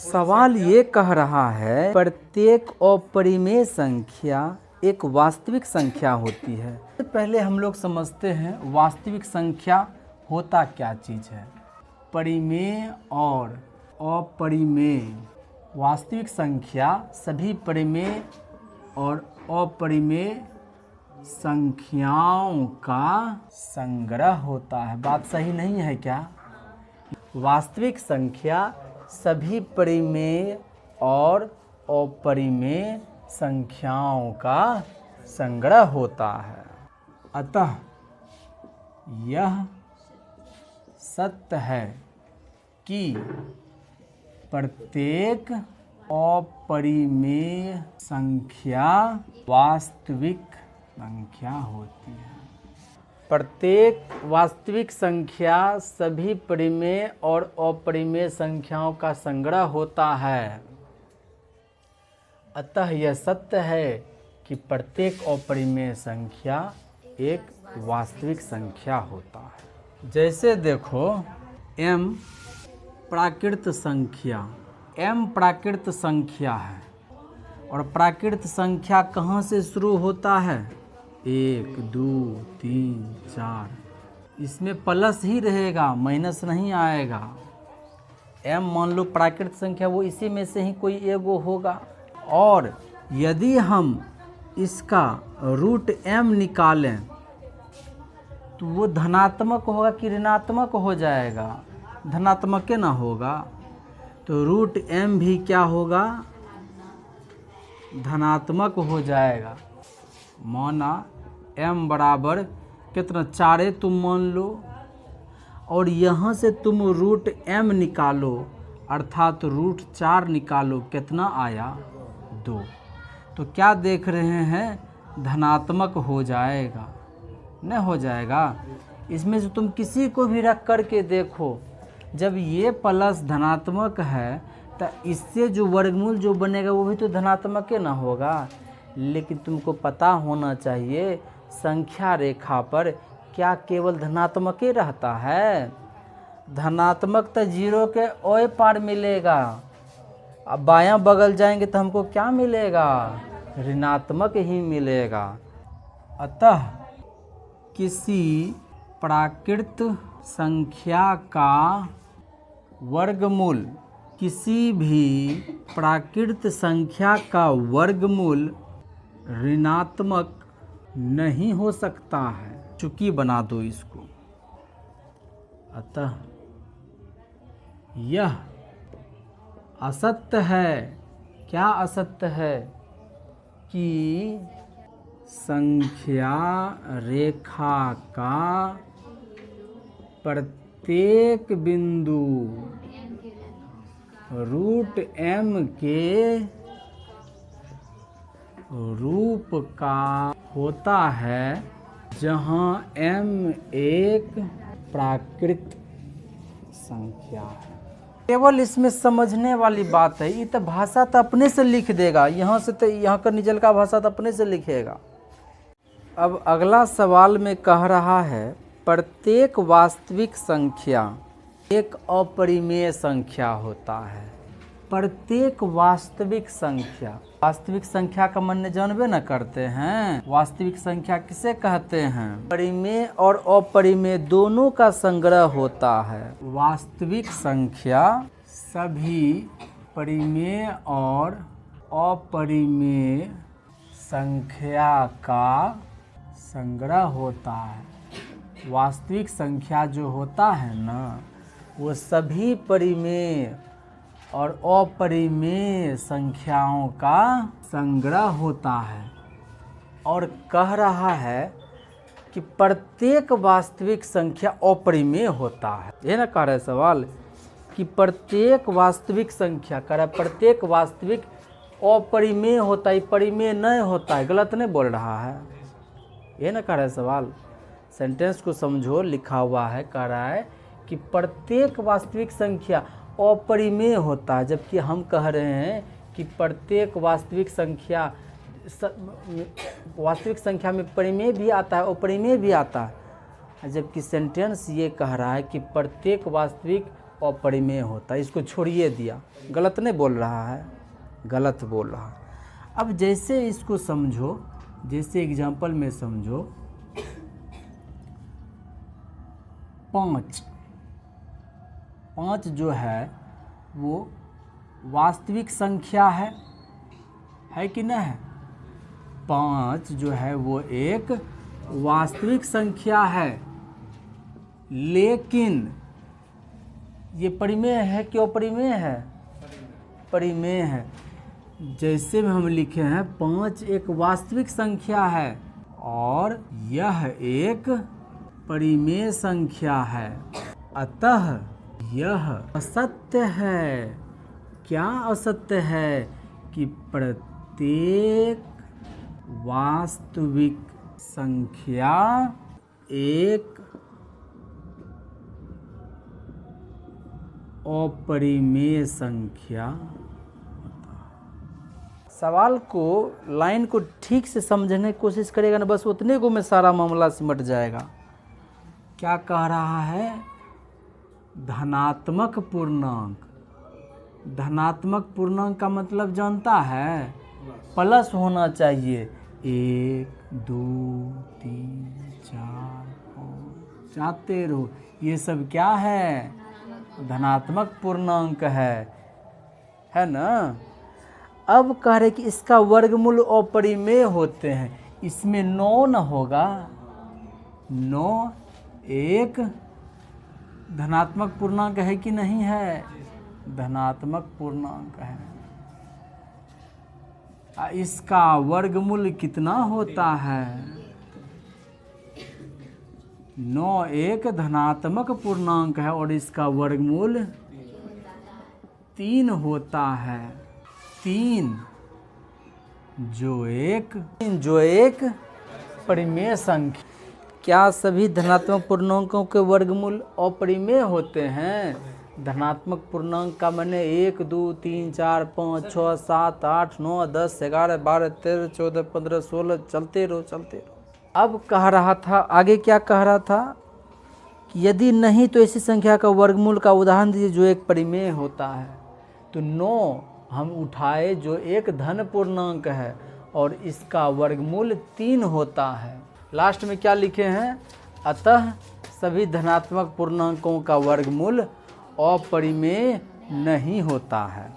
सवाल ये कह रहा है प्रत्येक अपरिमेय संख्या एक वास्तविक संख्या होती है। पहले हम लोग समझते हैं वास्तविक संख्या होता क्या चीज़ है। परिमेय और अपरिमेय। वास्तविक संख्या सभी परिमेय और अपरिमेय संख्याओं का संग्रह होता है। बात सही नहीं है क्या? वास्तविक संख्या सभी परिमेय और अपरिमेय संख्याओं का संग्रह होता है। अतः यह सत्य है कि प्रत्येक अपरिमेय संख्या वास्तविक संख्या होती है। प्रत्येक वास्तविक संख्या सभी परिमेय और अपरिमेय संख्याओं का संग्रह होता है। अतः यह सत्य है कि प्रत्येक अपरिमेय संख्या एक वास्तविक संख्या होता है। जैसे देखो m प्राकृत संख्या, m प्राकृत संख्या है और प्राकृत संख्या कहाँ से शुरू होता है? 1 2 3 4। इसमें प्लस ही रहेगा, माइनस नहीं आएगा। m मान लो प्राकृत संख्या, वो इसी में से ही कोई एगो होगा। और यदि हम इसका रूट m निकालें तो वो धनात्मक होगा कि ऋणात्मक हो जाएगा? धनात्मक ना होगा। तो रूट m भी क्या होगा? धनात्मक हो जाएगा। माना m बराबर कितना 4 है तुम मान लो, और यहाँ से तुम रूट m निकालो अर्थात रूट 4 निकालो, कितना आया? 2। तो क्या देख रहे हैं? धनात्मक हो जाएगा, नहीं हो जाएगा? इसमें से तुम किसी को भी रख कर के देखो, जब ये प्लस धनात्मक है तो इससे जो वर्गमूल जो बनेगा वो भी तो धनात्मक ही ना होगा। लेकिन तुमको पता होना चाहिए संख्या रेखा पर क्या केवल धनात्मक ही रहता है? धनात्मक तो 0 के ओए पार मिलेगा। अब बायां बगल जाएंगे तो हमको क्या मिलेगा? ऋणात्मक ही मिलेगा। अतः किसी प्राकृत संख्या का वर्गमूल, किसी भी प्राकृत संख्या का वर्गमूल ऋणात्मक नहीं हो सकता है। चुकी बना दो इसको। अतः यह असत्य है। क्या असत्य है? कि संख्या रेखा का प्रत्येक बिंदु रूट m के रूप का होता है, जहाँ m एक प्राकृत संख्या है। केवल इसमें समझने वाली बात है। ये तो भाषा तो अपने से लिख देगा, यहाँ से तो यहाँ का निचल का भाषा तो अपने से लिखेगा। अब अगला सवाल में कह रहा है प्रत्येक वास्तविक संख्या एक अपरिमेय संख्या होता है। प्रत्येक वास्तविक संख्या, वास्तविक संख्या का माने जानबे न करते हैं? वास्तविक संख्या किसे कहते हैं? परिमेय और अपरिमेय दोनों का संग्रह होता है। वास्तविक संख्या सभी परिमेय और अपरिमेय संख्या का संग्रह होता है। वास्तविक संख्या जो होता है ना, वो सभी परिमेय और अपरिमेय संख्याओं का संग्रह होता है। और कह रहा है कि प्रत्येक वास्तविक संख्या अपरिमेय होता है। ये ना कह रहा है सवाल कि प्रत्येक वास्तविक संख्या, कह रहा है प्रत्येक वास्तविक अपरिमेय होता है, परिमेय नहीं होता है। गलत नहीं बोल रहा है। ये ना कह रहा है सवाल। सेंटेंस को समझो, लिखा हुआ है, कह रहा है कि प्रत्येक वास्तविक संख्या अपरिमेय होता है, जबकि हम कह रहे हैं कि प्रत्येक वास्तविक संख्या में परिमेय भी आता है, अपरिमेय भी आता है। जबकि सेंटेंस ये कह रहा है कि प्रत्येक वास्तविक अपरिमेय होता है। इसको छोड़िए दिया, गलत नहीं बोल रहा है, गलत बोल रहा है। अब जैसे इसको समझो, जैसे एग्जाम्पल में समझो, 5 जो है वो वास्तविक संख्या है कि नहीं है? 5 जो है वो एक वास्तविक संख्या है, लेकिन ये परिमेय है कि अपरिमेय है? परिमेय है। जैसे में हम लिखे हैं 5 एक वास्तविक संख्या है और यह एक परिमेय संख्या है, अतः यह असत्य है। क्या असत्य है? कि प्रत्येक वास्तविक संख्या एक अपरिमेय संख्या। सवाल को, लाइन को ठीक से समझने की कोशिश करेगा ना, बस उतने को में सारा मामला सिमट जाएगा। क्या कह रहा है? धनात्मक पूर्णांक। धनात्मक पूर्णांक का मतलब जानता है? प्लस होना चाहिए। 1 2 3 4 5 जाते रहो, ये सब क्या है? धनात्मक पूर्णांक है ना। अब कह रहे कि इसका वर्गमूल अपरिमेय होते हैं, इसमें 9 न होगा। 9 एक धनात्मक पूर्णांक है कि नहीं है? धनात्मक पूर्णांक है। इसका वर्गमूल कितना होता है? 9 एक धनात्मक पूर्णांक है और इसका वर्गमूल 3 होता है। 3 जो एक परिमेय संख्या। क्या सभी धनात्मक पूर्णांकों के वर्गमूल अपरिमेय होते हैं? धनात्मक पूर्णांक का माने 1 2 3 4 5 6 7 8 9 10 11 12 13 14 15 16 चलते रहो। अब कह रहा था, आगे क्या कह रहा था? कि यदि नहीं तो ऐसी संख्या का वर्गमूल का उदाहरण दीजिए जो एक परिमेय होता है। तो 9 हम उठाए जो एक धन पूर्णांक है और इसका वर्गमूल 3 होता है। लास्ट में क्या लिखे हैं? अतः सभी धनात्मक पूर्णांकों का वर्गमूल अपरिमेय नहीं होता है।